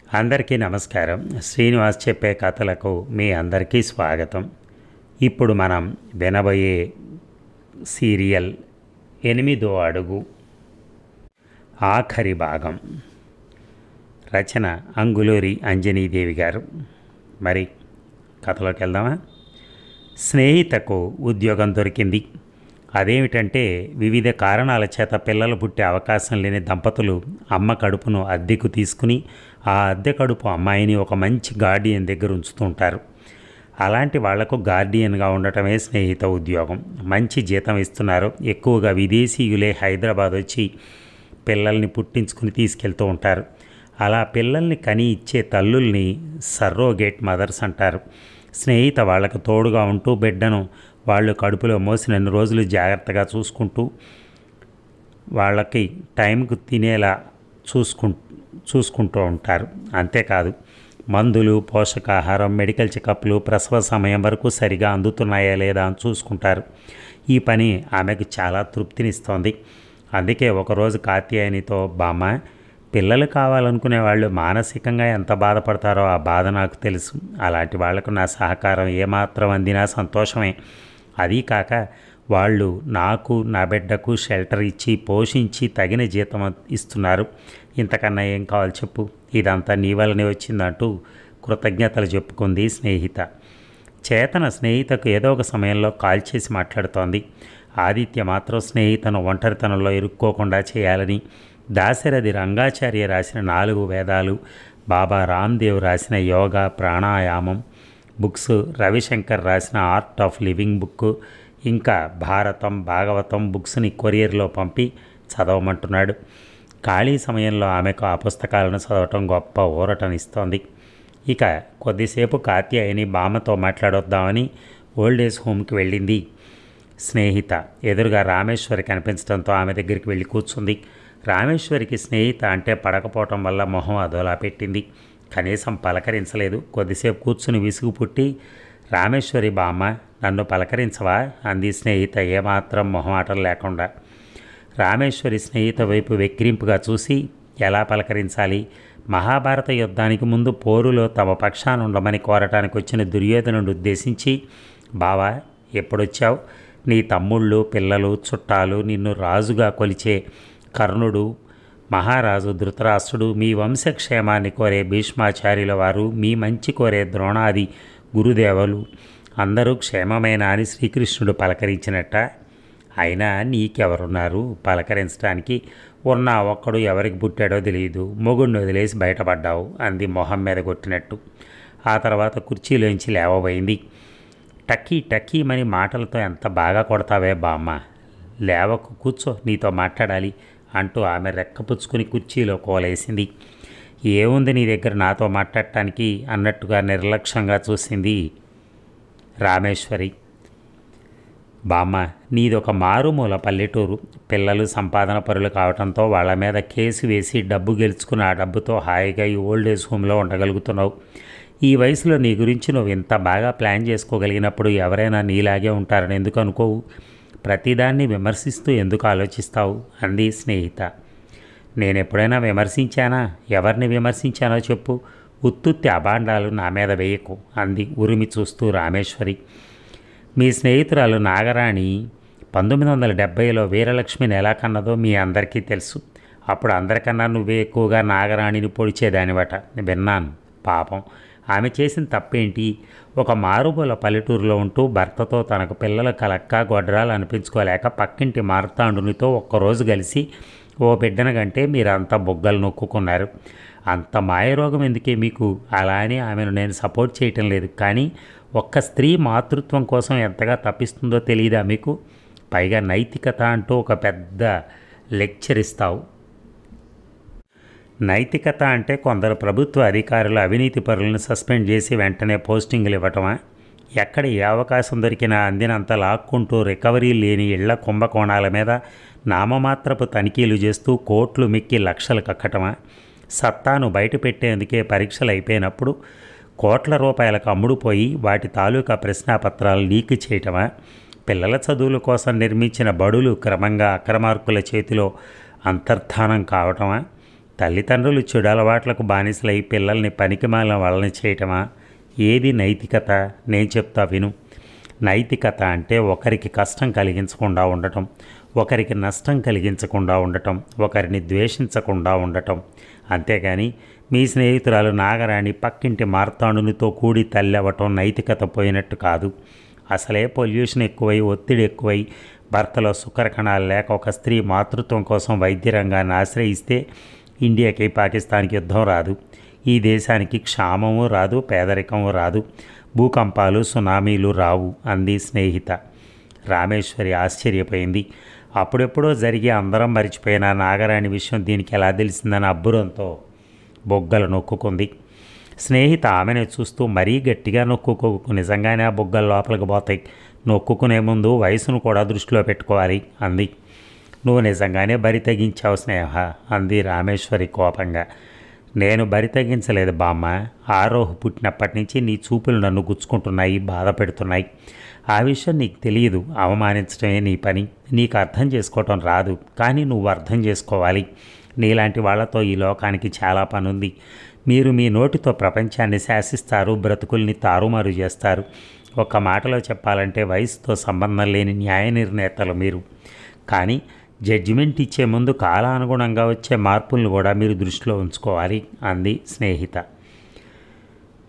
అందరికీ నమస్కారం. శ్రీనివాస్ చెప్పే కథలకు మీ అందరికీ స్వాగతం. ఇప్పుడు మనం వినబోయే సీరియల్ 8వ అడుగు ఆఖరి భాగం. రచన అంగులూరి అంజనీదేవి గారు. మరి కథలోకి వెళ్దామా? స్నేహితకు ఉద్యోగం దొరికింది. అదేమిటంటే వివిధ కారణాల చేత పిల్లలు పుట్టే అవకాశం లేని దంపతులు అమ్మ కడుపును అద్దెకు తీసుకుని ఆ అద్దె కడుపు అమ్మాయిని ఒక మంచి గార్డియన్ దగ్గర ఉంచుతుంటారు. అలాంటి వాళ్లకు గార్డియన్గా ఉండటమే స్నేహిత ఉద్యోగం. మంచి జీతం ఇస్తున్నారు. ఎక్కువగా విదేశీయులే హైదరాబాద్ వచ్చి పిల్లల్ని పుట్టించుకుని తీసుకెళ్తూ ఉంటారు. అలా పిల్లల్ని కని ఇచ్చే తల్లుల్ని సర్రోగేట్ మదర్స్ అంటారు. స్నేహిత వాళ్ళకు తోడుగా ఉంటూ బిడ్డను వాళ్ళు కడుపులో మోసినన్ని రోజులు జాగ్రత్తగా చూసుకుంటూ వాళ్ళకి టైంకు తినేలా చూసుకుంటూ ఉంటారు. అంతేకాదు, మందులు, పోషకాహారం, మెడికల్ చెకప్లు ప్రసవ సమయం వరకు సరిగా అందుతున్నాయా లేదా అని చూసుకుంటారు. ఈ పని ఆమెకు చాలా తృప్తినిస్తోంది. అందుకే ఒకరోజు కాత్యాయనితో, బామ్మ, పిల్లలు కావాలనుకునే వాళ్ళు మానసికంగా ఎంత బాధపడతారో ఆ బాధ నాకు తెలుసు. అలాంటి వాళ్లకు నా సహకారం ఏమాత్రం అందినా సంతోషమే. అదీ కాక వాళ్ళు నాకు, నా బిడ్డకు షెల్టర్ ఇచ్చి పోషించి తగిన జీతం ఇస్తున్నారు. ఇంతకన్నా ఏం కావాలి చెప్పు? ఇదంతా నీ వల్లనే వచ్చిందంటూ కృతజ్ఞతలు చెప్పుకుంది స్నేహిత. చేతన స్నేహితకు ఏదో ఒక సమయంలో కాల్ చేసి మాట్లాడుతోంది. ఆదిత్య మాత్రం స్నేహితను ఒంటరితనంలో ఇరుక్కోకుండా చేయాలని దాశరథి రంగాచార్య రాసిన 4 వేదాలు, బాబా రామ్దేవ్ రాసిన యోగా ప్రాణాయామం బుక్స్, రవిశంకర్ రాసిన ఆర్ట్ ఆఫ్ లివింగ్ బుక్, ఇంకా భారతం, భాగవతం బుక్స్ని కొరియర్లో పంపి చదవమంటున్నాడు. ఖాళీ సమయంలో ఆమెకు ఆ పుస్తకాలను చదవటం గొప్ప ఊరటనిస్తోంది. ఇక కొద్దిసేపు కాత్యాయని బామ్మతో మాట్లాడొద్దామని ఓల్డేజ్ హోమ్కి వెళ్ళింది స్నేహిత. ఎదురుగా రామేశ్వరి కనిపించడంతో ఆమె దగ్గరికి వెళ్ళి కూర్చుంది. రామేశ్వరికి స్నేహిత అంటే పడకపోవటం వల్ల మొహం అదోలా పెట్టింది. కనీసం పలకరించలేదు. కొద్దిసేపు కూర్చుని విసుగు పుట్టి, రామేశ్వరి, బామ్మ, నన్ను పలకరించవా అంది స్నేహిత ఏమాత్రం మొహమాటం లేకుండా. రామేశ్వరి స్నేహిత వైపు వెక్కిరింపుగా చూసి, ఎలా పలకరించాలి? మహాభారత యుద్ధానికి ముందు పోరులో తమ పక్షాన ఉండమని కోరటానికి వచ్చిన దుర్యోధనుడు ఉద్దేశించి, బావా, ఎప్పుడొచ్చావు? నీ తమ్ముళ్ళు, పిల్లలు, చుట్టాలు, నిన్ను రాజుగా కొలిచే కర్ణుడు, మహారాజు ధృతరాష్ట్రుడు, మీ వంశక్షేమాన్ని కోరే భీష్మాచార్యుల వారు, మీ మంచి కోరే ద్రోణాది గురుదేవులు అందరూ క్షేమమేనా అని శ్రీకృష్ణుడు పలకరించినట్ట. అయినా నీకెవరున్నారు పలకరించడానికి? ఉన్నా ఒక్కడు ఎవరికి పుట్టాడో తెలియదు. మొగుడిని వదిలేసి బయటపడ్డావు అంది మొహం మీద కొట్టినట్టు. ఆ తర్వాత కుర్చీలోంచి లేవబోయింది. టక్కీ టక్కీమని మాటలతో ఎంత బాగా కొడతావే బామ్మ, లేవకు, కూర్చో, నీతో మాట్లాడాలి అంటూ ఆమె రెక్కపుచ్చుకుని కుర్చీలో కోలేసింది. ఏముంది నీ దగ్గర నాతో మాట్లాడటానికి అన్నట్టుగా నిర్లక్ష్యంగా చూసింది రామేశ్వరి. బామ్మ, నీదొక మారుమూల పల్లెటూరు. పిల్లలు సంపాదన పరులు కావడంతో వాళ్ళ మీద కేసు వేసి డబ్బు గెలుచుకుని ఆ డబ్బుతో హాయిగా ఈ ఓల్డేజ్ హోమ్లో ఉండగలుగుతున్నావు. ఈ వయసులో నీ గురించి నువ్వు ఇంత బాగా ప్లాన్ చేసుకోగలిగినప్పుడు ఎవరైనా నీలాగే ఉంటారని ఎందుకు అనుకోవు? ప్రతిదాన్ని విమర్శిస్తూ ఎందుకు ఆలోచిస్తావు అంది స్నేహిత. నేనెప్పుడైనా విమర్శించానా? ఎవరిని విమర్శించానో చెప్పు. ఉత్తుత్తి అభాండాలు నా మీద వేయకు అంది ఉరిమి చూస్తూ రామేశ్వరి. మీ స్నేహితురాలు నాగరాణి 1970లో వీరలక్ష్మిని ఎలా కన్నదో మీ అందరికీ తెలుసు. అప్పుడు అందరికన్నా నువ్వే ఎక్కువగా నాగరాణిని పొడిచేదానివట, విన్నాను. పాపం, ఆమె చేసిన తప్పేంటి? ఒక మారుమూల పల్లెటూరులో ఉంటూ భర్తతో తనకు పిల్లల కలక్క గొడ్రాలు అనిపించుకోలేక పక్కింటి మార్తాండునితో ఒక్కరోజు కలిసి ఓ బిడ్డన కంటే మీరంతా బొగ్గలు నొక్కున్నారు. అంత మాయరోగం ఎందుకే మీకు? అలా అని ఆమెను నేను సపోర్ట్ చేయటం లేదు, కానీ ఒక్క స్త్రీ మాతృత్వం కోసం ఎంతగా తప్పిస్తుందో తెలియదా మీకు? పైగా నైతికత అంటూ ఒక పెద్ద లెక్చర్ ఇస్తావు. నైతికత అంటే కొందరు ప్రభుత్వ అధికారులు అవినీతి పరులను సస్పెండ్ చేసి వెంటనే పోస్టింగులు ఇవ్వటమా? ఎక్కడ ఏ అవకాశం దొరికినా అందినంత లాక్కుంటూ రికవరీ లేని ఇళ్ల కుంభకోణాల మీద నామమాత్రపు తనిఖీలు చేస్తూ కోట్లు మిక్కి లక్షలు కక్కటమా? సత్తాను బయట పెట్టేందుకే పరీక్షలు అయిపోయినప్పుడు కోట్ల రూపాయలకు అమ్ముడుపోయి వాటి తాలూకా ప్రశ్నాపత్రాలు లీక్ చేయటమా? పిల్లల చదువుల కోసం నిర్మించిన బడులు క్రమంగా అక్రమార్కుల చేతిలో అంతర్ధానం కావటమా? తల్లిదండ్రులు చెడు అలవాట్లకు బానిసలై పిల్లల్ని పనికిమాలిన వాళ్ళని చేయటమా? ఏది నైతికత? నేను చెప్తా విను. నైతికత అంటే ఒకరికి కష్టం కలిగించకుండా ఉండటం, ఒకరికి నష్టం కలిగించకుండా ఉండటం, ఒకరిని ద్వేషించకుండా ఉండటం. అంతేగాని మీ స్నేహితురాలు నాగరాణి పక్కింటి మార్తాండునితో కూడి తల్లి అవ్వటం నైతికత పోయినట్టు కాదు. అసలే పొల్యూషన్ ఎక్కువై, ఒత్తిడి ఎక్కువై, భర్తలో శుక్రకణాలు లేక ఒక స్త్రీ మాతృత్వం కోసం వైద్య రంగాన్ని ఆశ్రయిస్తే ఇండియాకి పాకిస్తాన్కి యుద్ధం రాదు, ఈ దేశానికి క్షామము రాదు, పేదరికము రాదు, భూకంపాలు సునామీలు రావు అంది స్నేహిత. రామేశ్వరి ఆశ్చర్యపోయింది. అప్పుడెప్పుడో జరిగి అందరం మరిచిపోయిన నాగరాణి విషయం దీనికి ఎలా తెలిసిందని అబ్బురంతో బొగ్గలు నొక్కుకుంది. స్నేహిత ఆమెను చూస్తూ మరీ గట్టిగా నొక్కుకోకు, నిజంగానే ఆ బొగ్గలు లోపలికి పోతాయి, నొక్కుకునే ముందు వయసును కూడా దృష్టిలో పెట్టుకోవాలి అంది. నువ్వు నిజంగానే బరి తెగించావు స్నేహ అంది రామేశ్వరి కోపంగా. నేను బరి తెగించలేదు బామ్మ. ఆరోహు పుట్టినప్పటి నుంచి నీ చూపులు నన్ను గుచ్చుకుంటున్నాయి, బాధ పెడుతున్నాయి. ఆ విషయం నీకు తెలియదు, అవమానించడమే నీ పని. నీకు అర్థం చేసుకోవటం రాదు, కానీ నువ్వు అర్థం చేసుకోవాలి. నీలాంటి వాళ్లతో ఈ లోకానికి చాలా పని ఉంది. మీరు మీ నోటితో ప్రపంచాన్ని శాసిస్తారు, బ్రతుకుల్ని తారుమారు చేస్తారు. ఒక్క మాటలో చెప్పాలంటే వయసుతో సంబంధం లేని న్యాయ నిర్ణేతలు మీరు. కానీ జడ్జిమెంట్ ఇచ్చే ముందు కాలానుగుణంగా వచ్చే మార్పులను కూడా మీరు దృష్టిలో ఉంచుకోవాలి అంది స్నేహిత.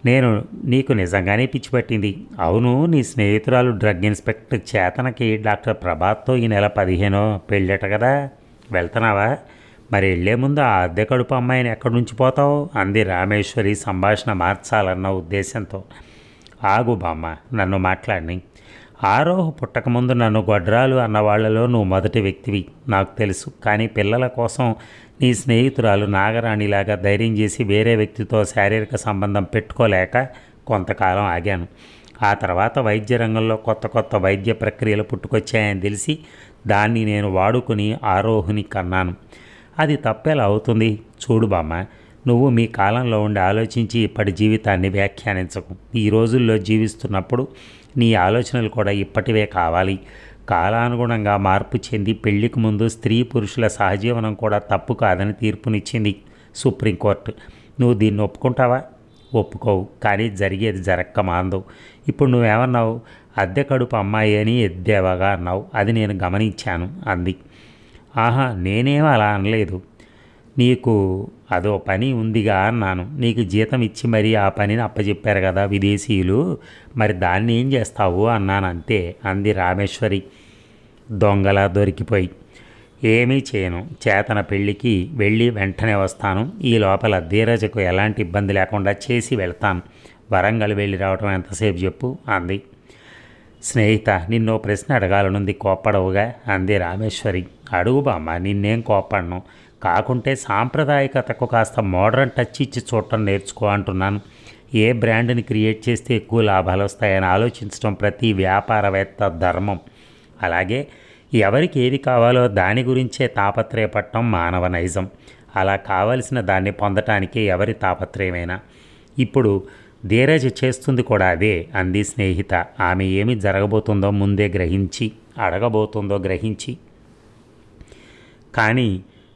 నేను నీకు నిజంగానే పిచ్చి పట్టింది. అవును, నీ స్నేహితురాలు డ్రగ్ ఇన్స్పెక్టర్ చేతనకి డాక్టర్ ప్రభాత్తో ఈ నెల 15 పెళ్ళట కదా, వెళ్తున్నావా? మరి వెళ్లే ముందు ఆ అద్దె కడుపు అమ్మాయిని ఎక్కడి నుంచి పోతావు అంది రామేశ్వరి సంభాషణ మార్చాలన్న ఉద్దేశంతో. ఆగు బామ్మ, నన్ను మాట్లాడిని. ఆరోహు పుట్టకముందు నన్ను గొడ్రాలు అన్న వాళ్లలో నువ్వు మొదటి వ్యక్తివి, నాకు తెలుసు. కానీ పిల్లల కోసం నీ స్నేహితురాలు నాగరాణిలాగా ధైర్యం చేసి వేరే వ్యక్తితో శారీరక సంబంధం పెట్టుకోలేక కొంతకాలం ఆగాను. ఆ తర్వాత వైద్య రంగంలో కొత్త కొత్త వైద్య ప్రక్రియలు పుట్టుకొచ్చాయని తెలిసి దాన్ని నేను వాడుకుని ఆరోహుని కన్నాను. అది తప్పేలా అవుతుంది? చూడు బామ్మ, నువ్వు మీ కాలంలో ఉండి ఆలోచించి ఇప్పటి జీవితాన్ని వ్యాఖ్యానించకు. ఈ రోజుల్లో జీవిస్తున్నప్పుడు నీ ఆలోచనలు కూడా ఇప్పటివే కావాలి. కాలానుగుణంగా మార్పు చెంది పెళ్లికి ముందు స్త్రీ పురుషుల సహజీవనం కూడా తప్పు కాదని తీర్పునిచ్చింది సుప్రీంకోర్టు. నువ్వు దీన్ని ఒప్పుకుంటావా? ఒప్పుకోవు. కానీ జరిగేది జరక్క మాందవు. ఇప్పుడు నువ్వేమన్నావు? అద్దె కడుపు అమ్మాయి అని ఎద్దేవాగా అన్నావు. అది నేను గమనించాను అంది. ఆహా, నేనేం అలా అనలేదు. నీకు అదో పని ఉందిగా అన్నాను. నీకు జీతం ఇచ్చి మరీ ఆ పనిని అప్పచెప్పారు కదా విదేశీయులు, మరి దాన్ని ఏం చేస్తావు అన్నాను. అంతే అంది రామేశ్వరి దొంగలా దొరికిపోయి. ఏమీ చేయను. చేతన పెళ్ళికి వెళ్ళి వెంటనే వస్తాను. ఈ లోపల ధీరజకు ఎలాంటి ఇబ్బంది లేకుండా చేసి వెళ్తాను. వరంగల్ వెళ్ళి రావటం ఎంతసేపు చెప్పు అంది. స్నేహిత, నిన్నో ప్రశ్న అడగాలనుంది, కోప్పడవుగా అంది రామేశ్వరి. అడుగు బామ్మ, నిన్నేం కోప్పడను. కాకుంటే సాంప్రదాయకతకు కాస్త మోడర్న్ టచ్ ఇచ్చి చూడటం నేర్చుకో అంటున్నాను. ఏ బ్రాండ్ని క్రియేట్ చేస్తే ఎక్కువ లాభాలు వస్తాయని ఆలోచించడం ప్రతి వ్యాపారవేత్త ధర్మం. అలాగే ఎవరికి ఏది కావాలో దాని గురించే తాపత్రయపడటం మానవ నైజం. అలా కావలసిన దాన్ని పొందటానికి ఎవరి తాపత్రయమైనా. ఇప్పుడు ధీరజ్ చేస్తుంది కూడా అదే అంది స్నేహిత. ఆమె ఏమి జరగబోతుందో ముందే గ్రహించి, అడగబోతుందో గ్రహించి. కానీ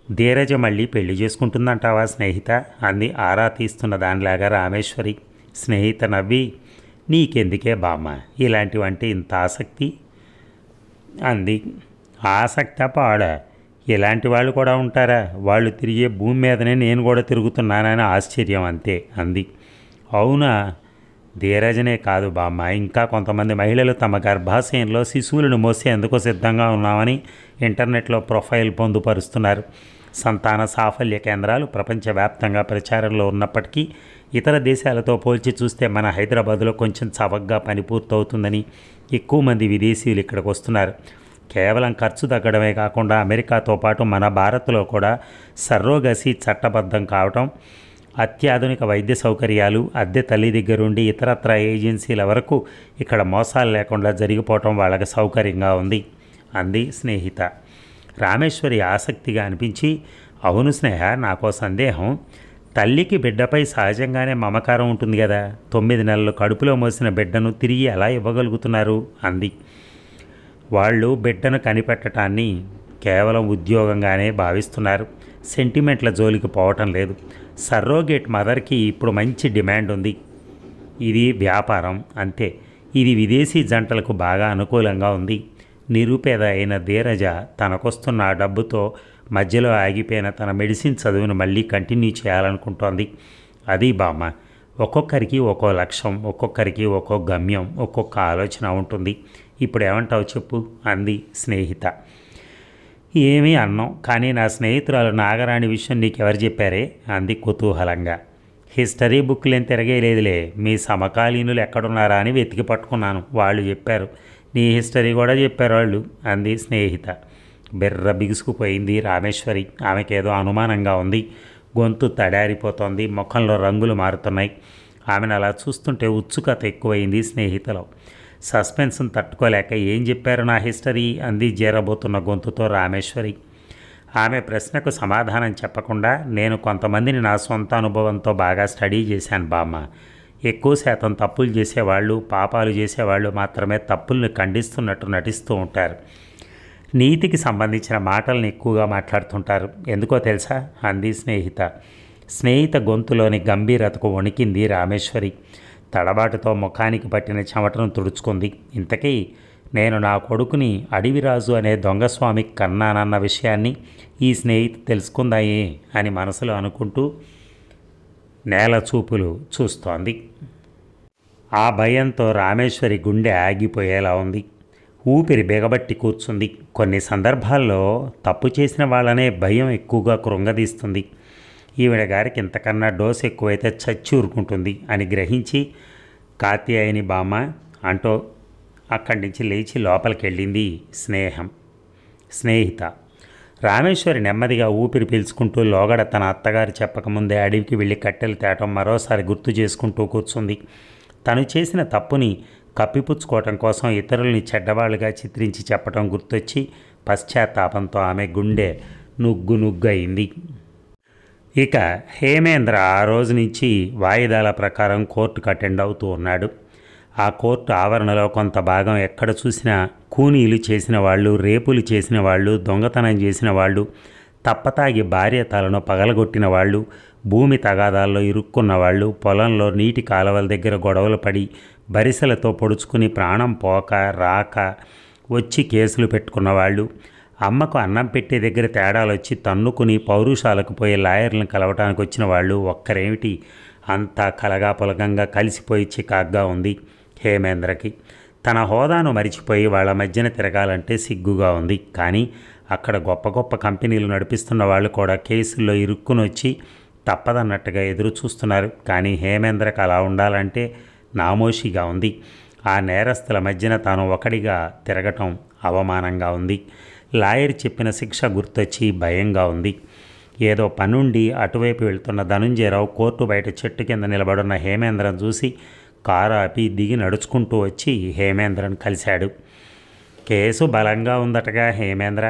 ధీరజ మళ్ళీ పెళ్లి చేసుకుంటుందంటావా స్నేహిత అంది ఆరా తీస్తున్న దానిలాగా రామేశ్వరి. స్నేహిత నవ్వి, నీకెందుకే బామ్మ ఇలాంటివంటే ఇంత ఆసక్తి అంది. ఆసక్తి పాడ, ఇలాంటి వాళ్ళు కూడా ఉంటారా? వాళ్ళు తిరిగే భూమి మీదనే నేను కూడా తిరుగుతున్నానని ఆశ్చర్యం అంతే అంది. అవునా? ధీరజనే కాదు బామ్మ, ఇంకా కొంతమంది మహిళలు తమ గర్భాశయంలో శిశువులను మోసేందుకు సిద్ధంగా ఉన్నామని ఇంటర్నెట్లో ప్రొఫైల్ పొందుపరుస్తున్నారు. సంతాన సాఫల్య కేంద్రాలు ప్రపంచవ్యాప్తంగా ప్రచారంలో ఉన్నప్పటికీ ఇతర దేశాలతో పోల్చి చూస్తే మన హైదరాబాద్లో కొంచెం చవకగా పని పూర్తవుతుందని ఎక్కువ మంది విదేశీయులు ఇక్కడికి వస్తున్నారు. కేవలం ఖర్చు తగ్గడమే కాకుండా అమెరికాతో పాటు మన భారత్లో కూడా సర్రోగసి చట్టబద్ధం కావటం, అత్యాధునిక వైద్య సౌకర్యాలు, అద్దె తల్లి దగ్గరుండి ఇతరత్ర ఏజెన్సీల వరకు ఇక్కడ మోసాలు లేకుండా జరిగిపోవటం వాళ్ళకి సౌకర్యంగా ఉంది అంది స్నేహిత. రామేశ్వరి ఆసక్తిగా అనిపించి, అవును స్నేహ, నాకో సందేహం. తల్లికి బిడ్డపై సహజంగానే మమకారం ఉంటుంది కదా, 9 నెలలు కడుపులో మోసిన బిడ్డను తిరిగి ఎలా ఇవ్వగలుగుతున్నారు అంది. వాళ్ళు బిడ్డను కనిపెట్టడాన్ని కేవలం ఉద్యోగంగానే భావిస్తున్నారు. సెంటిమెంట్ల జోలికి పోవటం లేదు. సర్రోగేట్ మదర్కి ఇప్పుడు మంచి డిమాండ్ ఉంది. ఇది వ్యాపారం అంతే. ఇది విదేశీ జంటలకు బాగా అనుకూలంగా ఉంది. నిరుపేద అయిన ధీరజ తనకొస్తున్న ఆ డబ్బుతో మధ్యలో ఆగిపోయిన తన మెడిసిన్ చదువును మళ్ళీ కంటిన్యూ చేయాలనుకుంటోంది. అది బామ్మ. ఒక్కొక్కరికి ఒక్కో లక్ష్యం, ఒక్కొక్కరికి ఒక్కో గమ్యం, ఒక్కొక్క ఆలోచన ఉంటుంది. ఇప్పుడు ఏమంటావు చెప్పు అంది స్నేహిత. ఏమీ అన్నాం, కానీ నా స్నేహితురాలు నాగరాణి విషయం నీకెవరు చెప్పారే అంది కుతూహలంగా. హిస్టరీ బుక్లేం తిరగేలేదులే, మీ సమకాలీనులు ఎక్కడున్నారా అని వెతికి పట్టుకున్నాను, వాళ్ళు చెప్పారు. నీ హిస్టరీ కూడా చెప్పారు వాళ్ళు అంది స్నేహిత. బెర్ర బిగుసుకుపోయింది రామేశ్వరి. ఆమెకేదో అనుమానంగా ఉంది. గొంతు తడారిపోతోంది, ముఖంలో రంగులు మారుతున్నాయి. ఆమెను అలా చూస్తుంటే ఉత్సుకత ఎక్కువైంది స్నేహితలో. సస్పెన్స్ను తట్టుకోలేక ఏం చెప్పారు నా హిస్టరీ అంది జీరబోతున్న గొంతుతో రామేశ్వరి. ఆమె ప్రశ్నకు సమాధానం చెప్పకుండా, నేను కొంతమందిని నా సొంత అనుభవంతో బాగా స్టడీ చేశాను బామ్మ. ఎక్కువ శాతం తప్పులు చేసేవాళ్ళు, పాపాలు చేసేవాళ్ళు మాత్రమే తప్పుల్ని ఖండిస్తున్నట్టు నటిస్తూ ఉంటారు. నీతికి సంబంధించిన మాటలను ఎక్కువగా మాట్లాడుతుంటారు. ఎందుకో తెలుసా అంది స్నేహిత. స్నేహిత గొంతులోని గంభీరతకు వణికింది రామేశ్వరి. తడబాటుతో ముఖానికి పట్టిన చెమటను తుడుచుకుంది. ఇంతకీ నేను నా కొడుకుని అడవిరాజు అనే దొంగస్వామికి కన్నానన్న విషయాన్ని ఈ స్నేహిత తెలుసుకుందాయే అని మనసులో అనుకుంటూ నేల చూపులు చూస్తోంది. ఆ భయంతో రామేశ్వరి గుండె ఆగిపోయేలా ఉంది. ఊపిరి బిగబట్టి కూర్చుంది. కొన్ని సందర్భాల్లో తప్పు చేసిన వాళ్ళనే భయం ఎక్కువగా కృంగదీస్తుంది. ఈవిడ గారికి ఇంతకన్నా డోసు ఎక్కువైతే చచ్చి ఊరుకుంటుంది అని గ్రహించి, కాత్యాయని బామ్మ అంటూ అక్కడి నుంచి లేచి లోపలికి వెళ్ళింది స్నేహిత. రామేశ్వరి నెమ్మదిగా ఊపిరి పీల్చుకుంటూ లోగడ తన అత్తగారు చెప్పకముందే అడవికి వెళ్ళి కట్టెలు తేటం మరోసారి గుర్తు చేసుకుంటూ కూర్చుంది. తను చేసిన తప్పుని కప్పిపుచ్చుకోవటం కోసం ఇతరుల్ని చెడ్డవాళ్ళుగా చిత్రించి చెప్పడం గుర్తొచ్చి పశ్చాత్తాపంతో ఆమె గుండె నుగ్గు అయింది. ఇక హేమేంద్ర ఆ రోజు నుంచి వాయిదాల ప్రకారం కోర్టుకు అటెండ్ అవుతూ ఉన్నాడు. ఆ కోర్టు ఆవరణలో కొంత భాగం ఎక్కడ చూసినా కూనీలు చేసిన వాళ్ళు, రేపులు చేసిన వాళ్ళు, దొంగతనం చేసిన వాళ్ళు, తప్పతాగి భార్య తలను పగలగొట్టిన వాళ్ళు, భూమి తగాదాల్లో ఇరుక్కున్న వాళ్ళు, పొలంలో నీటి కాలువల దగ్గర గొడవలు పడి బరిసెలతో పొడుచుకుని ప్రాణం పోక రాక వచ్చి కేసులు పెట్టుకున్నవాళ్ళు, అమ్మకు అన్నం పెట్టే దగ్గర తేడాలు వచ్చి తన్నుకుని పౌరుషాలకు పోయే లాయర్లను కలవటానికి వచ్చిన వాళ్ళు ఒక్కరేమిటి, అంతా కలగాపులగంగా కలిసిపోయి చికాగ్గా ఉంది హేమేంద్రకి. తన హోదాను మరిచిపోయి వాళ్ళ మధ్యన తిరగాలంటే సిగ్గుగా ఉంది. కానీ అక్కడ గొప్ప గొప్ప కంపెనీలు నడిపిస్తున్న వాళ్ళు కూడా కేసుల్లో ఇరుక్కుని వచ్చి తప్పదన్నట్టుగా ఎదురు చూస్తున్నారు. కానీ హేమేంద్రకు అలా ఉండాలంటే నామోషిగా ఉంది. ఆ నేరస్తుల మధ్యన తాను ఒకడిగా తిరగటం అవమానంగా ఉంది. లాయర్ చెప్పిన శిక్ష గుర్తొచ్చి భయంగా ఉంది. ఏదో పనుండి అటువైపు వెళ్తున్న ధనుంజయరావు కోర్టు బయట చెట్టు కింద నిలబడున్న హేమేంద్రను చూసి కారు ఆపి దిగి నడుచుకుంటూ వచ్చి హేమేంద్రను కలిశాడు. కేసు బలంగా ఉందటగా హేమేంద్ర,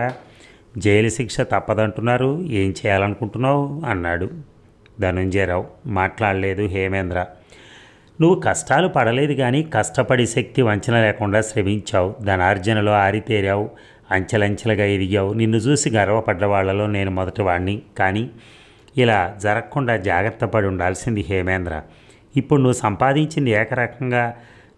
జైలు శిక్ష తప్పదంటున్నారు, ఏం చేయాలనుకుంటున్నావు అన్నాడు. ధనుంజయరావు మాట్లాడలేదు. హేమేంద్ర, నువ్వు కష్టాలు పడలేదు కానీ కష్టపడి శక్తి వంచన లేకుండా శ్రమించావు, ధనార్జనలో ఆరితేరావు, అంచెలంచెలుగా ఎదిగావు. నిన్ను చూసి గర్వపడ్డ వాళ్లలో నేను మొదటివాడిని. కానీ ఇలా జరగకుండా జాగ్రత్త పడి ఉండాల్సింది హేమేంద్ర. ఇప్పుడు నువ్వు సంపాదించింది ఏకరకంగా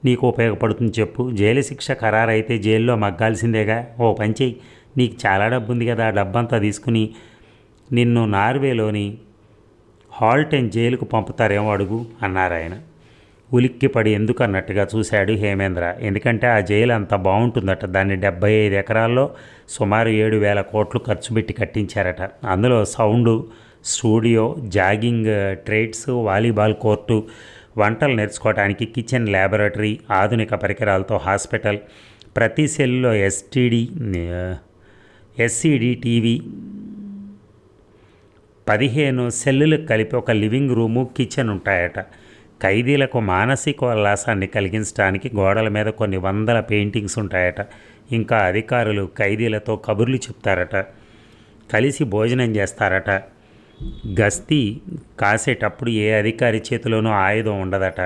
నీకు ఉపయోగపడుతుంది చెప్పు. జైలు శిక్ష ఖరారైతే జైల్లో మగ్గాల్సిందేగా. ఓ పని చెయ్యి, నీకు చాలా డబ్బు ఉంది కదా, ఆ డబ్బంతా తీసుకుని నిన్ను నార్వేలోని హాల్టెన్ జైలుకు పంపుతారేమో అడుగు అన్నారాయన. ఉలిక్కిపడి ఎందుకు అన్నట్టుగా చూశాడు హేమేంద్ర. ఎందుకంటే ఆ జైలు అంత బాగుంటుందట. దాన్ని 75 ఎకరాల్లో సుమారు 7,000 కోట్లు ఖర్చు పెట్టి కట్టించారట. అందులో సౌండు స్టూడియో, జాగింగ్ ట్రైట్స్, వాలీబాల్ కోర్టు, వంటలు నేర్చుకోవడానికి కిచెన్, ల్యాబొరేటరీ, ఆధునిక పరికరాలతో హాస్పిటల్, ప్రతి సెల్లో ఎస్సిడి టీవీ, 15 సెల్లులకు కలిపి ఒక లివింగ్ రూము, కిచెన్ ఉంటాయట. ఖైదీలకు మానసిక ఉల్లాసాన్ని కలిగించడానికి గోడల మీద కొన్ని వందల పెయింటింగ్స్ ఉంటాయట. ఇంకా అధికారులు ఖైదీలతో కబుర్లు చెప్తారట, కలిసి భోజనం చేస్తారట. గస్తీ కాసేటప్పుడు ఏ అధికారి చేతిలోనూ ఆయుధం ఉండదట.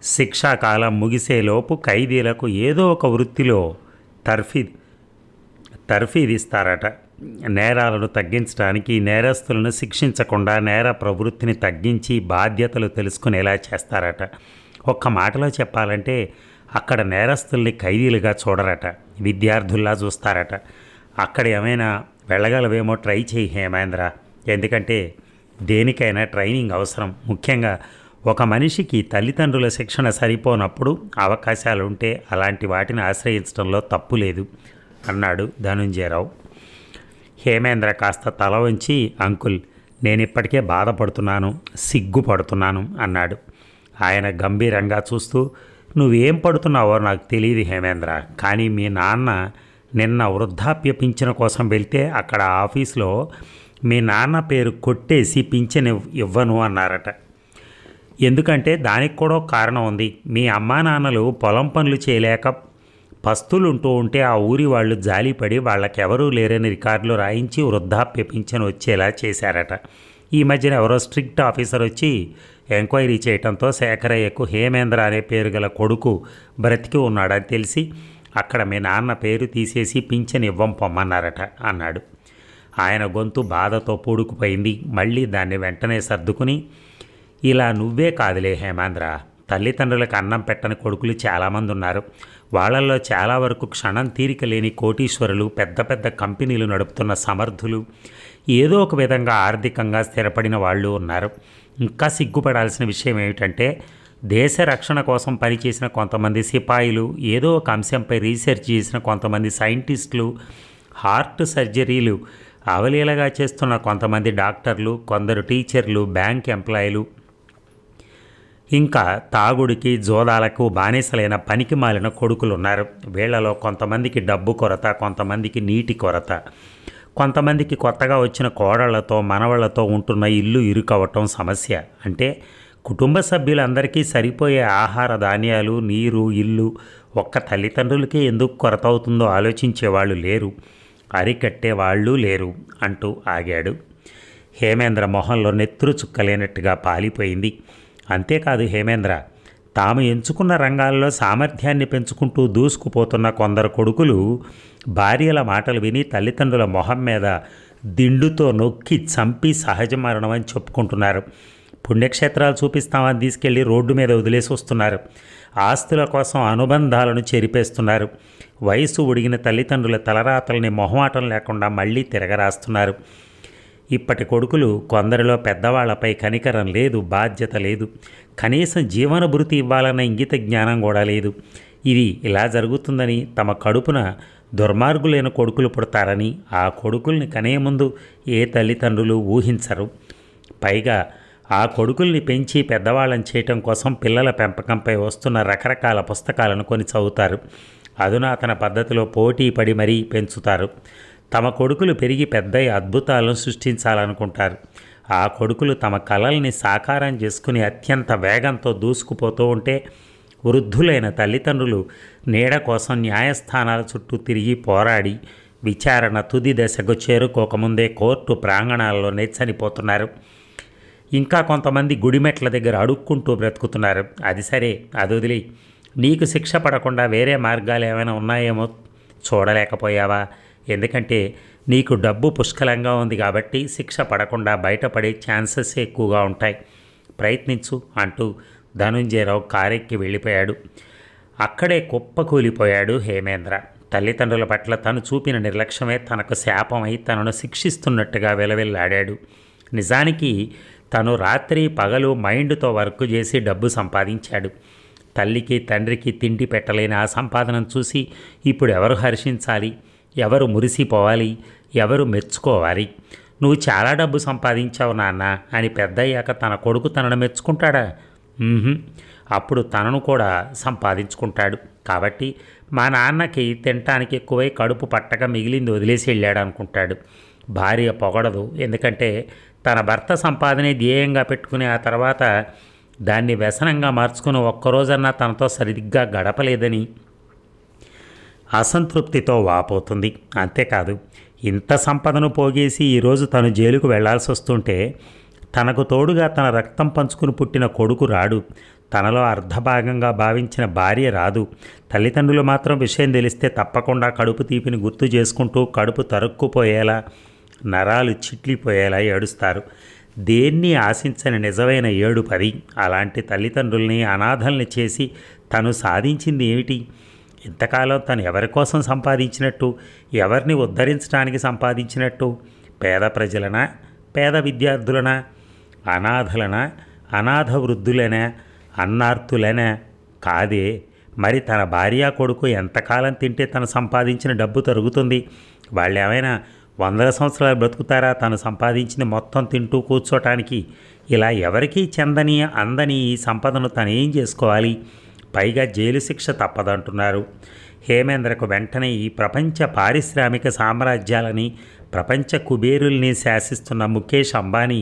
శిక్షాకాలం ముగిసేలోపు ఖైదీలకు ఏదో ఒక వృత్తిలో తర్ఫీదిస్తారట. నేరాలను తగ్గించడానికి, నేరస్తులను శిక్షించకుండా నేర ప్రవృత్తిని తగ్గించి బాధ్యతలు తెలుసుకునేలా చేస్తారట. ఒక్క మాటలో చెప్పాలంటే అక్కడ నేరస్తుల్ని ఖైదీలుగా చూడరట, విద్యార్థుల్లా చూస్తారట. అక్కడ ఏమైనా వెళ్ళగలవేమో ట్రై చేయి హేమేంద్ర, ఎందుకంటే దేనికైనా ట్రైనింగ్ అవసరం. ముఖ్యంగా ఒక మనిషికి తల్లిదండ్రుల శిక్షణ సరిపోనప్పుడు అవకాశాలుంటే అలాంటి వాటిని ఆశ్రయించడంలో తప్పు లేదు అన్నాడు ధనుంజయరావు. హేమేంద్ర కాస్త తల వంచి, అంకుల్, నేనిప్పటికే బాధపడుతున్నాను, సిగ్గుపడుతున్నాను అన్నాడు. ఆయన గంభీరంగా చూస్తూ, నువ్వేం పడుతున్నావో నాకు తెలియదు హేమేంద్ర, కానీ మీ నాన్న నిన్న వృద్ధాప్య పింఛను కోసం వెళ్తే అక్కడ ఆఫీస్లో మీ నాన్న పేరు కొట్టేసి పింఛన్ ఇవ్వను అన్నారట. ఎందుకంటే దానికి కూడా ఒక కారణం ఉంది. మీ అమ్మా నాన్నలు పొలం పనులు చేయలేక పస్తులుంటూ ఉంటే ఆ ఊరి వాళ్ళు జాలిపడి వాళ్ళకెవరూ లేరని రికార్డులు రాయించి వృద్ధాప్య పింఛను వచ్చేలా చేశారట. ఈ మధ్యన ఎవరో స్ట్రిక్ట్ ఆఫీసర్ వచ్చి ఎంక్వైరీ చేయడంతో శేఖరయ్యకు హేమేంద్ర అనే పేరు గల కొడుకు బ్రతికి ఉన్నాడని తెలిసి అక్కడ మీ నాన్న పేరు తీసేసి పింఛన్ ఇవ్వం పొమ్మన్నారట అన్నాడు. ఆయన గొంతు బాధతో పూడుకుపోయింది. మళ్ళీ దాన్ని వెంటనే సర్దుకుని, ఇలా నువ్వే కాదులే హేమేంద్ర, తల్లిదండ్రులకు అన్నం పెట్టని కొడుకులు చాలామంది ఉన్నారు. వాళ్ళల్లో చాలా వరకు క్షణం తీరిక లేని కోటీశ్వరులు, పెద్ద పెద్ద కంపెనీలు నడుపుతున్న సమర్థులు, ఏదో ఒక విధంగా ఆర్థికంగా స్థిరపడిన వాళ్ళు ఉన్నారు. ఇంకా సిగ్గుపడాల్సిన విషయం ఏమిటంటే దేశ రక్షణ కోసం పనిచేసిన కొంతమంది సిపాయిలు, ఏదో ఒక అంశంపై రీసెర్చ్ చేసిన కొంతమంది సైంటిస్టులు, హార్ట్ సర్జరీలు అవలీలగా చేస్తున్న కొంతమంది డాక్టర్లు, కొందరు టీచర్లు, బ్యాంక్ ఎంప్లాయీలు, ఇంకా తాగుడికి జోదాలకు బానిసలైన పనికి మాలిన కొడుకులు ఉన్నారు. వీళ్లలో కొంతమందికి డబ్బు కొరత, కొంతమందికి నీటి కొరత, కొంతమందికి కొత్తగా వచ్చిన కోడళ్లతో మనవళ్లతో ఉంటున్న ఇల్లు ఇరుకవటం సమస్య. అంటే కుటుంబ సభ్యులందరికీ సరిపోయే ఆహార ధాన్యాలు, నీరు, ఇల్లు ఒక్క తల్లిదండ్రులకే ఎందుకు కొరత అవుతుందో ఆలోచించేవాళ్ళు లేరు, అరికట్టేవాళ్ళు లేరు అంటూ ఆగాడు. హేమేంద్ర మొహంలో నెత్తురు చుక్కలేనట్టుగా పాలిపోయింది. అంతేకాదు హేమేంద్ర, తాము ఎంచుకున్న రంగాల్లో సామర్థ్యాన్ని పెంచుకుంటూ దూసుకుపోతున్న కొందరు కొడుకులు భార్యల మాటలు విని తల్లిదండ్రుల మొహం మీద దిండుతో నొక్కి చంపి సహజ మరణం అని చెప్పుకుంటున్నారు. పుణ్యక్షేత్రాలు చూపిస్తామని తీసుకెళ్లి రోడ్డు మీద వదిలేసి వస్తున్నారు. ఆస్తుల కోసం అనుబంధాలను చెరిపేస్తున్నారు. వయసు ఉడిగిన తల్లిదండ్రుల తలరాతల్ని మొహమాటం లేకుండా మళ్ళీ తిరగరాస్తున్నారు. ఇప్పటి కొడుకులు కొందరిలో పెద్దవాళ్లపై కనికరం లేదు, బాధ్యత లేదు, కనీసం జీవన భృతి ఇవ్వాలన్న ఇంగిత జ్ఞానం కూడా లేదు. ఇది ఇలా జరుగుతుందని తమ కడుపున దుర్మార్గులైన కొడుకులు పుడతారని ఆ కొడుకుల్ని కనే ముందు ఏ తల్లిదండ్రులు ఊహించరు. పైగా ఆ కొడుకుల్ని పెంచి పెద్దవాళ్ళని చేయటం కోసం పిల్లల పెంపకంపై వస్తున్న రకరకాల పుస్తకాలను కొని చదువుతారు. అధునాతన పద్ధతిలో పోటీ పడి మరీ పెంచుతారు. తమ కొడుకులు పెరిగి పెద్ద అద్భుతాలను సృష్టించాలనుకుంటారు. ఆ కొడుకులు తమ కలల్ని సాకారం చేసుకుని అత్యంత వేగంతో దూసుకుపోతూ ఉంటే వృద్ధులైన తల్లిదండ్రులు నీడ కోసం న్యాయస్థానాల చుట్టూ తిరిగి పోరాడి విచారణ తుది దశకు చేరుకోకముందే కోర్టు ప్రాంగణాల్లోనే చనిపోతున్నారు. ఇంకా కొంతమంది గుడిమెట్ల దగ్గర అడుక్కుంటూ బ్రతుకుతున్నారు. అది సరే, అది వదిలి నీకు శిక్ష పడకుండా వేరే మార్గాలు ఏమైనా ఉన్నాయేమో చూడలేకపోయావా? ఎందుకంటే నీకు డబ్బు పుష్కలంగా ఉంది కాబట్టి శిక్ష పడకుండా బయటపడే ఛాన్సెస్ ఎక్కువగా ఉంటాయి. ప్రయత్నించు అంటూ ధనుంజయరావు కారెక్కి వెళ్ళిపోయాడు. అక్కడే కుప్పకూలిపోయాడు హేమేంద్ర. తల్లిదండ్రుల పట్ల తను చూపిన నిర్లక్ష్యమే తనకు శాపమై తనను శిక్షిస్తున్నట్టుగా వెలవెల్లాడాడు. నిజానికి తను రాత్రి పగలు మైండ్తో వర్క్ చేసి డబ్బు సంపాదించాడు. తల్లికి తండ్రికి తిండి పెట్టలేని ఆ సంపాదనను చూసి ఇప్పుడు ఎవరు హర్షించాలి, ఎవరు మురిసిపోవాలి, ఎవరు మెచ్చుకోవాలి? నువ్వు చాలా డబ్బు సంపాదించావు నాన్న అని పెద్దయ్యాక తన కొడుకు తనను మెచ్చుకుంటాడా? అప్పుడు తనను కూడా సంపాదించుకుంటాడు. కాబట్టి మా నాన్నకి తినటానికి ఎక్కువై కడుపు పట్టక మిగిలింది వదిలేసి వెళ్ళాడు అనుకుంటాడు. భార్య పొగడదు, ఎందుకంటే తన భర్త సంపాదనే ధ్యేయంగా పెట్టుకుని ఆ తర్వాత దాన్ని వ్యసనంగా మార్చుకుని ఒక్కరోజన్నా తనతో సరిగ్గా గడపలేదని అసంతృప్తితో వాపోతుంది. అంతేకాదు, ఇంత సంపదను పోగేసి ఈరోజు తను జైలుకు వెళ్లాల్సి వస్తుంటే తనకు తోడుగా తన రక్తం పంచుకుని పుట్టిన కొడుకు రాడు. తనలో అర్ధభాగంగా భావించిన భార్య రాదు. తల్లిదండ్రులు మాత్రం విషయం తెలిస్తే తప్పకుండా కడుపు తీపిని గుర్తు చేసుకుంటూ కడుపు తరుక్కుపోయేలా, నరాలు చిట్లిపోయేలా ఏడుస్తారు. దేన్ని ఆశించని నిజమైన ఏడుపది. అలాంటి తల్లిదండ్రుల్ని అనాథల్ని చేసి తను సాధించింది ఏమిటి? ఇంతకాలం తను ఎవరి కోసం సంపాదించినట్టు, ఎవరిని ఉద్ధరించడానికి సంపాదించినట్టు? పేద ప్రజలనా, పేద విద్యార్థులనా, అనాథలనా, అనాథ వృద్ధులనా, అన్నార్తులనా? కాదే. మరి తన భార్య కొడుకు ఎంతకాలం తింటే తను సంపాదించిన డబ్బు తరుగుతుంది? వాళ్ళు ఏమైనా 100 సంవత్సరాలు బ్రతుకుతారా తను సంపాదించింది మొత్తం తింటూ కూర్చోటానికి? ఇలా ఎవరికీ చెందని అందని ఈ సంపదను తనేం చేసుకోవాలి? పైగా జైలు శిక్ష తప్పదంటున్నారు. హేమేంద్రకు వెంటనే ఈ ప్రపంచ పారిశ్రామిక సామ్రాజ్యాలని, ప్రపంచ కుబేరుల్ని శాసిస్తున్న ముఖేష్ అంబానీ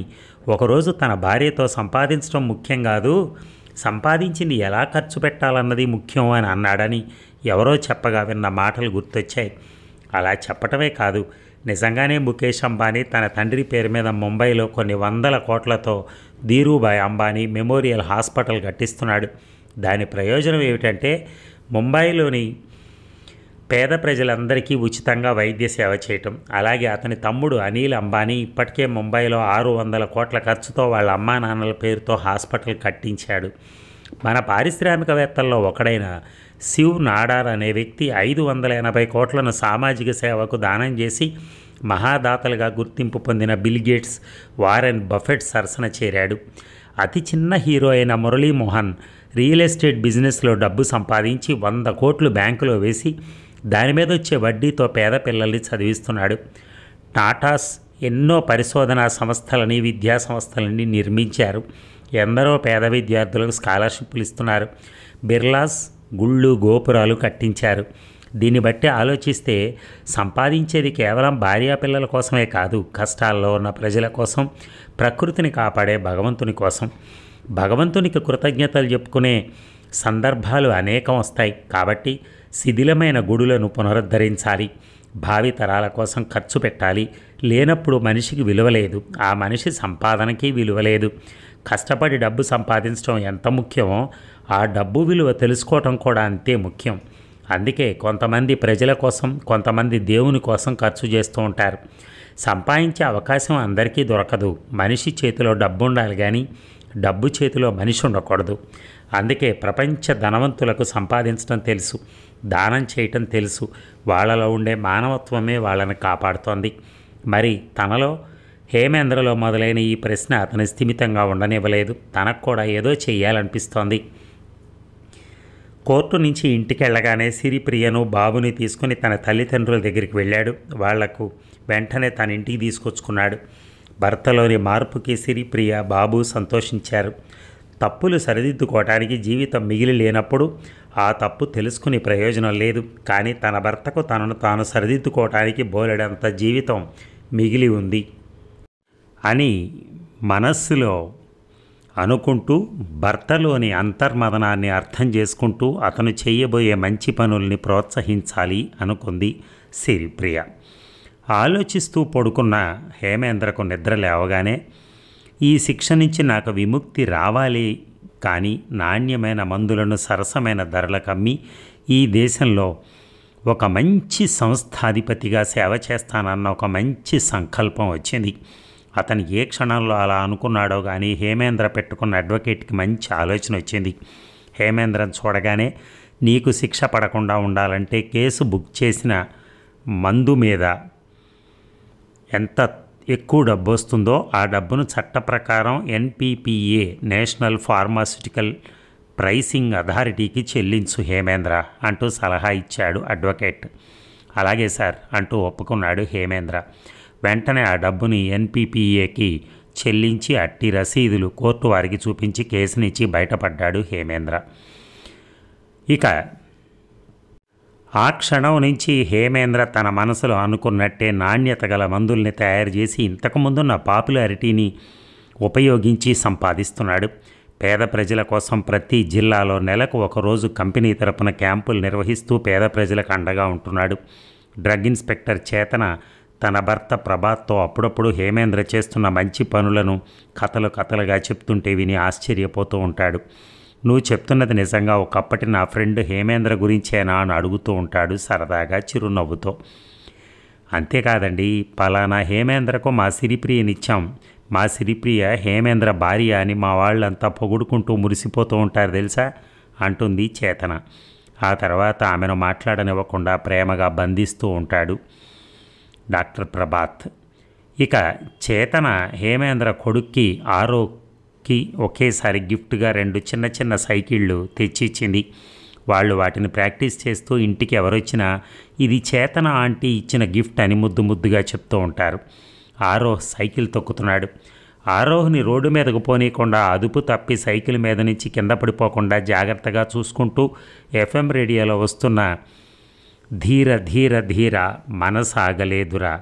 ఒకరోజు తన భార్యతో సంపాదించడం ముఖ్యం కాదు, సంపాదించింది ఎలా ఖర్చు పెట్టాలన్నది ముఖ్యం అని అన్నాడని ఎవరో చెప్పగా విన్న మాటలు గుర్తొచ్చాయి. అలా చెప్పటమే కాదు, నిజంగానే ముఖేష్ అంబానీ తన తండ్రి పేరు మీద ముంబైలో కొన్ని 100 కోట్లతో ధీరూభాయ్ అంబానీ మెమోరియల్ హాస్పిటల్ కట్టిస్తున్నాడు. దాని ప్రయోజనం ఏమిటంటే ముంబైలోని పేద ప్రజలందరికీ ఉచితంగా వైద్య సేవ చేయటం. అలాగే అతని తమ్ముడు అనిల్ అంబానీ ఇప్పటికే ముంబైలో 600 కోట్ల ఖర్చుతో వాళ్ళ అమ్మా నాన్నల పేరుతో హాస్పిటల్ కట్టించాడు. మన పారిశ్రామికవేత్తల్లో ఒకడైన శివ్ నాడార్ అనే వ్యక్తి 580 కోట్లను సామాజిక సేవకు దానం చేసి మహాదాతలుగా గుర్తింపు పొందిన బిల్ గేట్స్, వారెన్ బఫెట్ సరసన చేరాడు. అతి చిన్న హీరో అయిన మురళీమోహన్ రియల్ ఎస్టేట్ బిజినెస్లో డబ్బు సంపాదించి 100 కోట్లు బ్యాంకులో వేసి దాని మీద వచ్చే వడ్డీతో పేద పిల్లల్ని చదివిస్తున్నాడు. టాటాస్ ఎన్నో పరిశోధనా సంస్థలని, విద్యా సంస్థలని నిర్మించారు. ఎందరో పేద విద్యార్థులకు స్కాలర్షిప్లు ఇస్తున్నారు. బిర్లాస్ గుళ్ళు గోపురాలు కట్టించారు. దీన్ని బట్టి ఆలోచిస్తే సంపాదించేది కేవలం భార్యాపిల్లల కోసమే కాదు, కష్టాల్లో ఉన్న ప్రజల కోసం, ప్రకృతిని కాపాడే భగవంతుని కోసం. భగవంతునికి కృతజ్ఞతలు చెప్పుకునే సందర్భాలు అనేకం వస్తాయి. కాబట్టి శిథిలమైన గుడులను పునరుద్ధరించాలి, భావి తరాల కోసం ఖర్చు పెట్టాలి. లేనప్పుడు మనిషికి విలువ లేదు, ఆ మనిషి సంపాదనకి విలువ లేదు. కష్టపడి డబ్బు సంపాదించడం ఎంత ముఖ్యమో ఆ డబ్బు విలువ తెలుసుకోవటం కూడా అంతే ముఖ్యం. అందుకే కొంతమంది ప్రజల కోసం, కొంతమంది దేవుని కోసం ఖర్చు చేస్తూ ఉంటారు. సంపాదించే అవకాశం అందరికీ దొరకదు. మనిషి చేతిలో డబ్బు ఉండాలి కానీ డబ్బు చేతిలో మనిషి ఉండకూడదు. అందుకే ప్రపంచ ధనవంతులకు సంపాదించడం తెలుసు, దానం చేయటం తెలుసు. వాళ్ళలో ఉండే మానవత్వమే వాళ్ళని కాపాడుతోంది. మరి తనలో, హేమేంద్రలో మొదలైన ఈ ప్రశ్న అతని స్థిమితంగా ఉండనివ్వలేదు. తనకు కూడా ఏదో చెయ్యాలనిపిస్తోంది. కోర్టు నుంచి ఇంటికి వెళ్ళగానే సిరిప్రియను బాబుని తీసుకుని తన తల్లిదండ్రుల దగ్గరికి వెళ్ళాడు. వాళ్లకు వెంటనే తన ఇంటికి తీసుకొచ్చుకున్నాడు. భర్తలోని మార్పుకి సిరిప్రియ, బాబు సంతోషించారు. తప్పులు సరిదిద్దుకోవటానికి జీవితం మిగిలి లేనప్పుడు ఆ తప్పు తెలుసుకుని ప్రయోజనం లేదు. కానీ తన భర్తకు తనను తాను సరిదిద్దుకోవటానికి బోలెడంత జీవితం మిగిలి ఉంది అని మనస్సులో అనుకుంటూ, భర్తలోని అంతర్మదనాన్ని అర్థం చేసుకుంటూ అతను చేయబోయే మంచి పనుల్ని ప్రోత్సహించాలి అనుకుంది సిరిప్రియ. ఆలోచిస్తూ పడుకున్న హేమేంద్రకు నిద్ర లేవగానే ఈ శిక్ష నుంచి నాకు విముక్తి రావాలి, కానీ నాణ్యమైన మందులను సరసమైన ధరలకు అమ్మి ఈ దేశంలో ఒక మంచి సంస్థాధిపతిగా సేవ చేస్తానన్న ఒక మంచి సంకల్పం వచ్చింది. అతను ఏ క్షణంలో అలా అనుకున్నాడో కానీ హేమేంద్ర పెట్టుకున్న అడ్వకేట్కి మంచి ఆలోచన వచ్చింది. హేమేంద్రను చూడగానే నీకు శిక్ష పడకుండా ఉండాలంటే కేసు బుక్ చేసిన మందు మీద ఎంత ఎక్కువ డబ్బు వస్తుందో ఆ డబ్బును చట్ట ప్రకారం NPPA నేషనల్ ఫార్మాస్యూటికల్ ప్రైసింగ్ అథారిటీకి చెల్లించు హేమేంద్ర అంటూ సలహా ఇచ్చాడు అడ్వకేట్. అలాగే సార్ అంటూ ఒప్పుకున్నాడు హేమేంద్ర. వెంటనే ఆ డబ్బుని NPPAకి చెల్లించి అట్టి రసీదులు కోర్టు వారికి చూపించి కేసునిచ్చి బయటపడ్డాడు హేమేంద్ర. ఇక ఆ క్షణం నుంచి హేమేంద్ర తన మనసులో అనుకున్నట్టే నాణ్యత గల మందుల్ని తయారు చేసి ఇంతకుముందున్న పాపులారిటీని ఉపయోగించి సంపాదిస్తున్నాడు. పేద ప్రజల కోసం ప్రతి జిల్లాలో నెలకు ఒకరోజు కంపెనీ తరపున క్యాంపులు నిర్వహిస్తూ పేద ప్రజలకు అండగా ఉంటున్నాడు. డ్రగ్ ఇన్స్పెక్టర్ చేతన తన భర్త ప్రభాత్తో అప్పుడప్పుడు హేమేంద్ర చేస్తున్న మంచి పనులను కథలుగా చెప్తుంటే విని ఆశ్చర్యపోతూ ఉంటాడు. నువ్వు చెప్తున్నది నిజంగా ఒకప్పటి నా ఫ్రెండ్ హేమేంద్ర గురించేనా అని అడుగుతూ ఉంటాడు సరదాగా చిరునవ్వుతో. అంతేకాదండి, పలానా హేమేంద్రకు మా సిరిప్రియనిచ్చాం, మా సిరిప్రియ హేమేంద్ర భార్య అని మా వాళ్ళంతా పొగుడుకుంటూ మురిసిపోతూ ఉంటారు తెలుసా అంటుంది చేతన. ఆ తర్వాత ఆమెను మాట్లాడనివ్వకుండా ప్రేమగా బంధిస్తూ ఉంటాడు డాక్టర్ ప్రభాత్. ఇక చేతన హేమేంద్ర కొడుక్కి ఆరోకి ఒకేసారి గిఫ్ట్గా 2 చిన్న చిన్న సైకిళ్ళు తెచ్చిచ్చింది. వాళ్ళు వాటిని ప్రాక్టీస్ చేస్తూ ఇంటికి ఎవరొచ్చినా ఇది చేతన ఆంటీ ఇచ్చిన గిఫ్ట్ అని ముద్దుగా చెప్తూ ఉంటారు. ఆరోహ్ సైకిల్ తొక్కుతున్నాడు. ఆరోహ్ని రోడ్డు మీదకు పోనీయకుండా అదుపు తప్పి సైకిల్ మీద నుంచి కింద పడిపోకుండా జాగ్రత్తగా చూసుకుంటూ FM రేడియోలో వస్తున్న ధీర ధీర ధీర మనసాగలేదురా,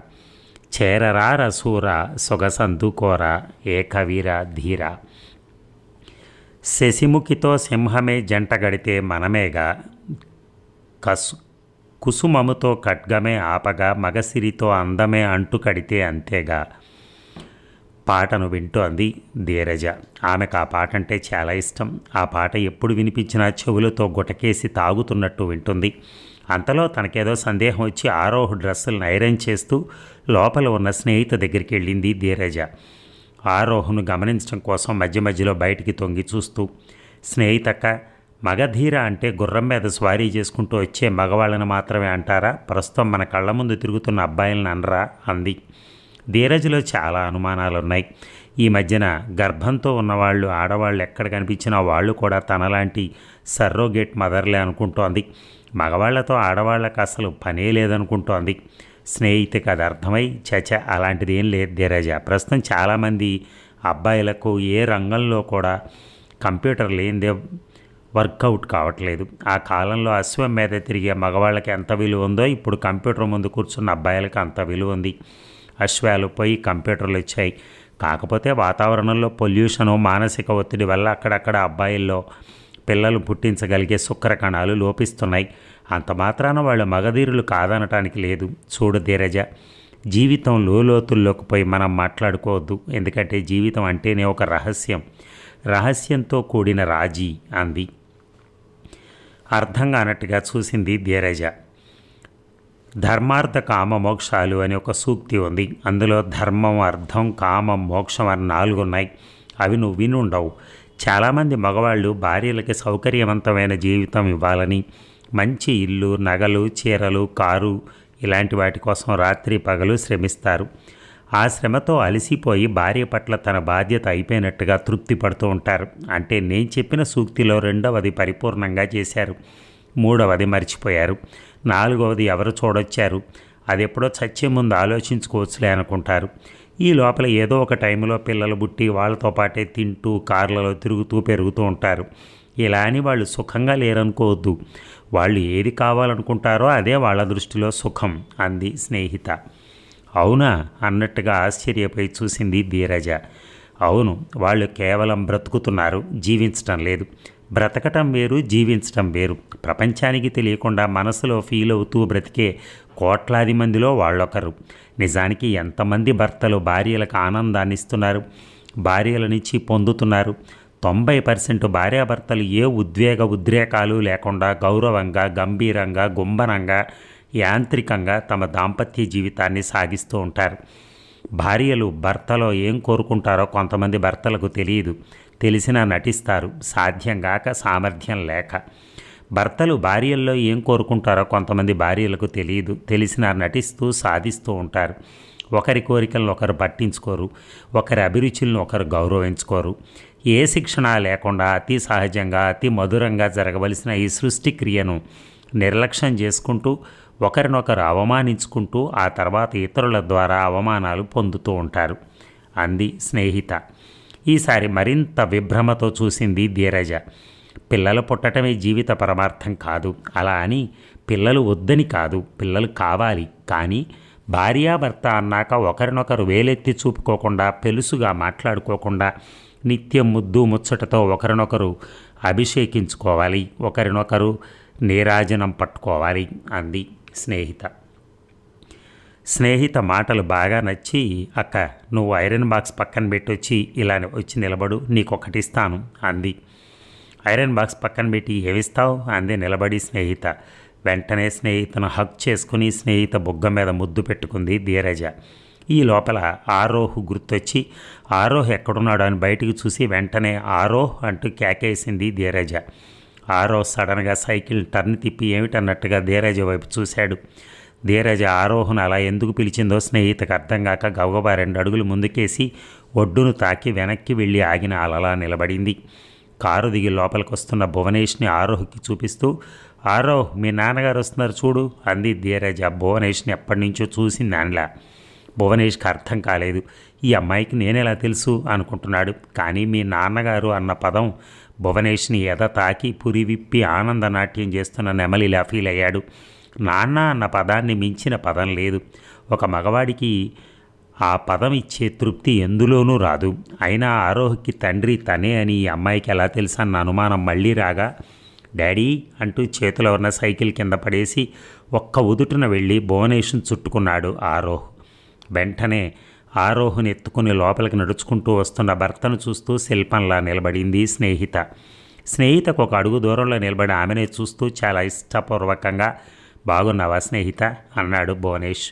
చేరరా రసూర సొగసందుకోర ఏకవీర ధీర, శశిముఖితో సింహమే జంట గడితే మనమేగా, కుసుమముతో ఖడ్గమే ఆపగా మగసిరితో అందమే అంటు కడితే అంతేగా. పాటను వింటోంది ధీరజ. ఆమెకు ఆ పాట అంటే చాలా ఇష్టం. ఆ పాట ఎప్పుడు వినిపించినా చెవులతో గుటకేసి తాగుతున్నట్టు వింటుంది. అంతలో తనకేదో సందేహం వచ్చి ఆరోహ్ డ్రెస్సులను ఐరన్ చేస్తూ లోపల ఉన్న స్నేహితు దగ్గరికి వెళ్ళింది ధీరజ. ఆరోహ్ను గమనించడం కోసం మధ్య మధ్యలో బయటికి తొంగి చూస్తూ, స్నేహితక్క, మగధీర అంటే గుర్రం మీద స్వారీ చేసుకుంటూ వచ్చే మగవాళ్ళని మాత్రమే అంటారా? ప్రస్తుతం మన కళ్ళ ముందు తిరుగుతున్న అబ్బాయిలను అనరా అంది. ధీరజలో చాలా అనుమానాలున్నాయి. ఈ మధ్యన గర్భంతో ఉన్నవాళ్ళు ఆడవాళ్ళు ఎక్కడ కనిపించినా వాళ్ళు కూడా తనలాంటి సర్రోగేట్ మదర్లే అనుకుంటోంది. మగవాళ్లతో ఆడవాళ్ళకు అసలు పనే లేదనుకుంటోంది. స్నేహితుకి అది అర్థమై చచ అలాంటిది ఏం లేదు ధీరజ. ప్రస్తుతం చాలామంది అబ్బాయిలకు ఏ రంగంలో కూడా కంప్యూటర్ లేనిదే వర్కౌట్ కావట్లేదు. ఆ కాలంలో అశ్వం మీద తిరిగే మగవాళ్ళకి ఎంత విలువ ఉందో ఇప్పుడు కంప్యూటర్ ముందు కూర్చున్న అబ్బాయిలకి అంత విలువ ఉంది. అశ్వాలు పోయి కంప్యూటర్లు వచ్చాయి. కాకపోతే వాతావరణంలో పొల్యూషను, మానసిక ఒత్తిడి వల్ల అక్కడక్కడ అబ్బాయిల్లో పిల్లలు పుట్టించగలిగే శుక్రకణాలు లోపిస్తున్నాయి. అంత మాత్రాన వాళ్ళు మగధీరులు కాదనటానికి లేదు. చూడు ధీరజ, జీవితం లోతుల్లోకి పోయి మనం మాట్లాడుకోవద్దు. ఎందుకంటే జీవితం అంటేనే ఒక రహస్యంతో కూడిన రాజీ అంది. అర్థం కానట్టుగా చూసింది ధీరజ. ధర్మార్థ కామ మోక్షాలు అని ఒక సూక్తి ఉంది. అందులో ధర్మం, అర్థం, కామం, మోక్షం అని 4 ఉన్నాయి. అవి నువ్వు వినుండవు. చాలామంది మగవాళ్ళు భార్యలకి సౌకర్యవంతమైన జీవితం ఇవ్వాలని మంచి ఇల్లు, నగలు, చీరలు, కారు ఇలాంటి వాటి కోసం రాత్రి పగలు శ్రమిస్తారు. ఆ శ్రమతో అలసిపోయి భార్య పట్ల తన బాధ్యత అయిపోయినట్టుగా తృప్తి పడుతూ ఉంటారు. అంటే నేను చెప్పిన సూక్తిలో 2వది పరిపూర్ణంగా చేశారు, 3వది మర్చిపోయారు, 4వది ఎవరు చూడొచ్చారు, అది ఎప్పుడో చచ్చే ముందు ఆలోచించుకోవచ్చులే అనుకుంటారు. ఈ లోపల ఏదో ఒక టైంలో పిల్లలు పుట్టి వాళ్ళతో పాటే తింటూ కార్లలో తిరుగుతూ పెరుగుతూ ఉంటారు. ఇలా అని వాళ్ళు సుఖంగా లేరనుకోవద్దు. వాళ్ళు ఏది కావాలనుకుంటారో అదే వాళ్ళ దృష్టిలో సుఖం అంది స్నేహిత. అవునా అన్నట్టుగా ఆశ్చర్యపోయి చూసింది ధీరజ. అవును, వాళ్ళు కేవలం బ్రతుకుతున్నారు, జీవించటం లేదు. బ్రతకటం వేరు, జీవించటం వేరు. ప్రపంచానికి తెలియకుండా మనసులో ఫీల్ అవుతూ బ్రతికే కోట్లాది మందిలో వాళ్ళొకరు. నిజానికి ఎంతమంది భర్తలు భార్యలకు ఆనందాన్ని ఇస్తున్నారు, భార్యల నుంచి పొందుతున్నారు? 90% భార్యాభర్తలు ఏ ఉద్రేకాలు లేకుండా గౌరవంగా, గంభీరంగా, గుంభనంగా, యాంత్రికంగా తమ దాంపత్య జీవితాన్ని సాగిస్తూ ఉంటారు. భార్యలు భర్తలో ఏం కోరుకుంటారో కొంతమంది భర్తలకు తెలియదు, తెలిసినా నటిస్తారు, సాధ్యం కాక, సామర్థ్యం లేక. భర్తలు భార్యల్లో ఏం కోరుకుంటారో కొంతమంది భార్యలకు తెలియదు, తెలిసినా నటిస్తూ సాధిస్తూ ఉంటారు. ఒకరి కోరికలను ఒకరు పట్టించుకోరు, ఒకరి అభిరుచులను ఒకరు గౌరవించుకోరు. ఏ శిక్షణ లేకుండా అతి సహజంగా, అతి మధురంగా జరగవలసిన ఈ సృష్టి క్రియను నిర్లక్ష్యం చేసుకుంటూ ఒకరినొకరు అవమానించుకుంటూ ఆ తర్వాత ఇతరుల ద్వారా అవమానాలు పొందుతూ ఉంటారు అంది స్నేహిత. ఈసారి మరింత విభ్రమతో చూసింది ధీరజ. పిల్లలు పుట్టడమే జీవిత పరమార్థం కాదు. అలా అని పిల్లలు వద్దని కాదు, పిల్లలు కావాలి. కానీ భార్యాభర్త అన్నాక ఒకరినొకరు వేలెత్తి చూపుకోకుండా, పెలుసుగా మాట్లాడుకోకుండా, నిత్యం ముద్దు ముచ్చటతో ఒకరినొకరు అభిషేకించుకోవాలి, ఒకరినొకరు నీరాజనం పట్టుకోవాలి అంది స్నేహిత. స్నేహిత మాటలు బాగా నచ్చి, అక్క నువ్వు ఐరన్ బాక్స్ పక్కన పెట్టొచ్చి ఇలా వచ్చి నిలబడు, నీకొకటిస్తాను అంది. ఐరన్ బాక్స్ పక్కన పెట్టి ఏమిస్తావు అంది నిలబడి స్నేహిత. వెంటనే స్నేహితను హక్ చేసుకుని స్నేహిత బుగ్గ మీద ముద్దు పెట్టుకుంది ధీరజ. ఈ లోపల ఆరోహ్ గుర్తొచ్చి ఆరోహ్ ఎక్కడున్నాడు అని బయటికి చూసి వెంటనే ఆరోహ్ అంటూ కేకేసింది ధీరజ. ఆరోహ్ సడన్గా సైకిల్ టర్న్ తిప్పి ఏమిటన్నట్టుగా ధీరజ వైపు చూశాడు. ధీరజ ఆరోహ్ను అలా ఎందుకు పిలిచిందో స్నేహితకు అర్థం కాక గబగబా 2 అడుగులు ముందుకేసి ఒడ్డును తాకి వెనక్కి వెళ్ళి ఆగిన అలలా నిలబడింది. కారు దిగి లోపలికి వస్తున్న భువనేష్ని ఆరోహ్కి చూపిస్తూ, ఆరోహ్ మీ నాన్నగారు వస్తున్నారు చూడు అంది ధీరజ. భువనేష్ని ఎప్పటి నుంచో చూసింది దానిలా. భువనేష్కి అర్థం కాలేదు. ఈ అమ్మాయికి నేనెలా తెలుసు అనుకుంటున్నాడు. కానీ మీ నాన్నగారు అన్న పదం భువనేష్ని ఎద తాకి పురి విప్పి ఆనందనాట్యం చేస్తున్న నెమలిలా ఫీల్ అయ్యాడు. నాన్న అన్న పదాన్ని మించిన పదం లేదు. ఒక మగవాడికి ఆ పదం ఇచ్చే తృప్తి ఎందులోనూ రాదు. అయినా ఆరోహ్కి తండ్రి తనే అని ఈ అమ్మాయికి ఎలా తెలుసన్న అనుమానం మళ్ళీ రాగా, డాడీ అంటూ చేతిలో ఉన్న సైకిల్ కింద పడేసి ఒక్క ఉదుటున వెళ్ళి భువనేష్ను చుట్టుకున్నాడు ఆరోహ్. వెంటనే ఆరోహ్ని ఎత్తుకుని లోపలికి నడుచుకుంటూ వస్తున్న భర్తను చూస్తూ శిల్పంలా నిలబడింది స్నేహిత. స్నేహితకు ఒక అడుగు దూరంలో నిలబడి ఆమెనే చూస్తూ చాలా ఇష్టపూర్వకంగా, బాగున్నావా స్నేహిత అన్నాడు భువనేష్.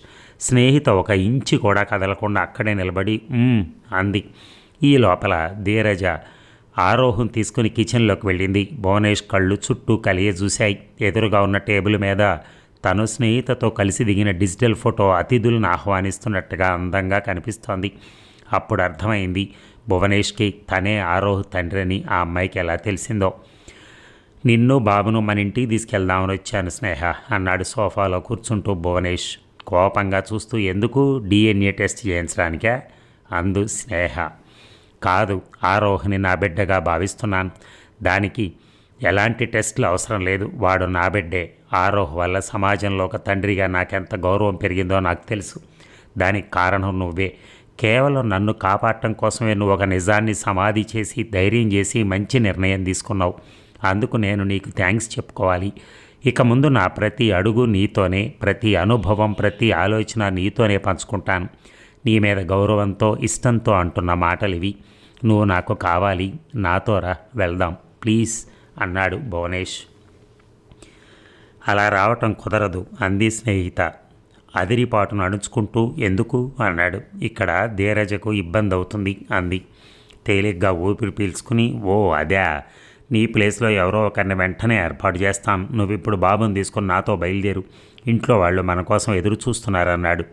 స్నేహిత ఒక ఇంచి కూడా కదలకుండా అక్కడే నిలబడి అంది. ఈ లోపల ధీరజ ఆరోహం తీసుకుని కిచెన్లోకి వెళ్ళింది. భువనేష్ కళ్ళు చుట్టూ కలియ చూశాయి. ఎదురుగా ఉన్న టేబుల్ మీద తను స్నేహితతో కలిసి దిగిన డిజిటల్ ఫోటో అతిథులను ఆహ్వానిస్తున్నట్టుగా అందంగా కనిపిస్తోంది. అప్పుడు అర్థమైంది భువనేష్కి తనే ఆరోహ్ తండ్రి అని ఆ అమ్మాయికి ఎలా తెలిసిందో. నిన్ను బాబును మన ఇంటికి తీసుకెళ్దామని వచ్చాను స్నేహ అన్నాడు సోఫాలో కూర్చుంటూ భువనేష్. కోపంగా చూస్తూ, ఎందుకు DNA టెస్ట్ చేయించడానికే అందు స్నేహ. కాదు, ఆరోహ్ని నా బిడ్డగా భావిస్తున్నాను. దానికి ఎలాంటి టెస్టులు అవసరం లేదు. వాడు నా బిడ్డే. ఆరోహ్ వల్ల సమాజంలో ఒక తండ్రిగా నాకెంత గౌరవం పెరిగిందో నాకు తెలుసు. దానికి కారణం నువ్వే. కేవలం నన్ను కాపాడటం కోసమే నువ్వు ఒక నిజాన్ని సమాధి చేసి ధైర్యం చేసి మంచి నిర్ణయం తీసుకున్నావు. అందుకు నేను నీకు థ్యాంక్స్ చెప్పుకోవాలి. ఇక ముందు నా ప్రతి అడుగు నీతోనే, ప్రతి అనుభవం ప్రతి ఆలోచన నీతోనే పంచుకుంటాను. నీ మీద గౌరవంతో ఇష్టంతో అంటున్న మాటలివి. నువ్వు నాకు కావాలి, నాతో రా, వెళ్దాం ప్లీజ్ అన్నాడు భువనేష్. అలా రావటం కుదరదు అంది స్నేహిత అదిరిపాటును అణుచుకుంటూ. ఎందుకు అన్నాడు. ఇక్కడ ధీరజకు ఇబ్బంది అవుతుంది అంది తేలిగ్గా ఊపిరి పీల్చుకుని. ఓ అదే, నీ ప్లేస్లో ఎవరో ఒకరిని వెంటనే ఏర్పాటు చేస్తాం. నువ్వు ఇప్పుడు బాబుని తీసుకుని నాతో బయలుదేరు. ఇంట్లో వాళ్ళు మన కోసం ఎదురు చూస్తున్నారన్నాడు.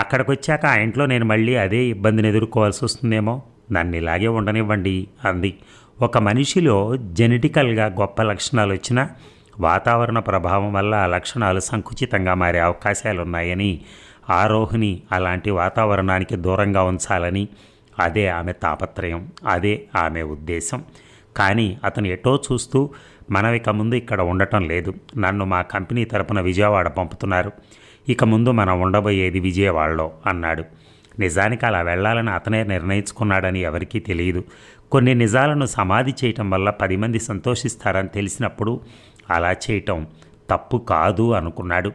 అక్కడికి వచ్చాక ఆ ఇంట్లో నేను మళ్ళీ అదే ఇబ్బందిని ఎదుర్కోవాల్సి వస్తుందేమో. నన్ను ఇలాగే ఉండనివ్వండి అంది. ఒక మనిషిలో జెనెటికల్గా గొప్ప లక్షణాలు వచ్చినా వాతావరణ ప్రభావం వల్ల ఆ లక్షణాలు సంకుచితంగా మారే అవకాశాలున్నాయని, ఆరోహిని అలాంటి వాతావరణానికి దూరంగా ఉంచాలని అదే ఆమె తాపత్రయం, అదే ఆమె ఉద్దేశం. కానీ అతను ఎటో చూస్తూ, మనం ఇక ముందు ఇక్కడ ఉండటం లేదు. నన్ను మా కంపెనీ తరపున విజయవాడ పంపుతున్నారు. ఇక ముందు మనం ఉండబోయేది విజయవాడలో అన్నాడు. నిజానికి అలా వెళ్ళాలని అతనే నిర్ణయించుకున్నాడని ఎవరికీ తెలియదు. కొన్ని నిజాలను సమాధి చేయటం వల్ల 10 మంది సంతోషిస్తారని తెలిసినప్పుడు అలా చేయటం తప్పు కాదు అనుకున్నాడు.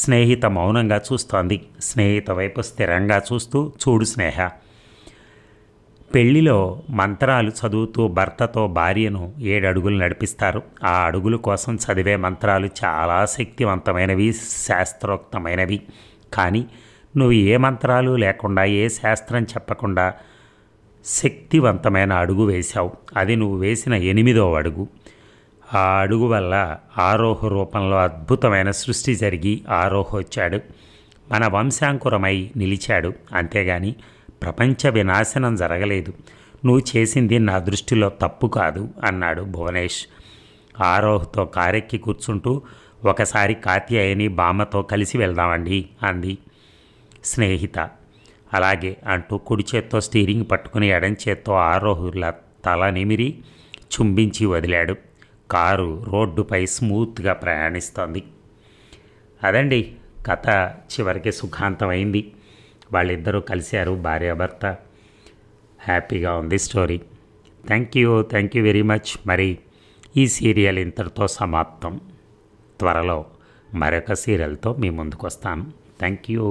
స్నేహిత మౌనంగా చూస్తోంది. స్నేహిత వైపు స్థిరంగా చూస్తూ, చూడు స్నేహ, పెళ్లిలో మంత్రాలు చదువుతూ భర్తతో భార్యను 7 అడుగులు నడిపిస్తారు. ఆ అడుగుల కోసం చదివే మంత్రాలు చాలా శక్తివంతమైనవి, శాస్త్రోక్తమైనవి. కానీ నువ్వు ఏ మంత్రాలు లేకుండా, ఏ శాస్త్రం చెప్పకుండా శక్తివంతమైన అడుగు వేశావు. అది నువ్వు వేసిన 8వ అడుగు. ఆ అడుగు వల్ల ఆరోహ రూపంలో అద్భుతమైన సృష్టి జరిగి ఆరోహ వచ్చాడు. మన వంశాంకురమై నిలిచాడు. అంతేగాని ప్రపంచ వినాశనం జరగలేదు. నువ్వు చేసింది నా దృష్టిలో తప్పు కాదు అన్నాడు భువనేష్. ఆరోహ్తో కారెక్కి కూర్చుంటూ, ఒకసారి కాత్యాయని బామ్మతో కలిసి వెళ్దామండి అంది స్నేహిత. అలాగే అంటూ కుడి చేత్తో స్టీరింగ్ పట్టుకుని ఎడం చేత్తో ఆరోహుల తల నిమిరి చుంబించి వదిలాడు. కారు రోడ్డుపై స్మూత్గా ప్రయాణిస్తోంది. అదండి కథ చివరికి సుఖాంతమైంది. వాళ్ళిద్దరూ కలిశారు, భార్యాభర్త. హ్యాపీగా ఉంది story. Thank you very much. మరి ఈ సీరియల్ ఇంతటితో సమాప్తం. త్వరలో మరొక సీరియల్తో మీ ముందుకు వస్తాను. Thank you.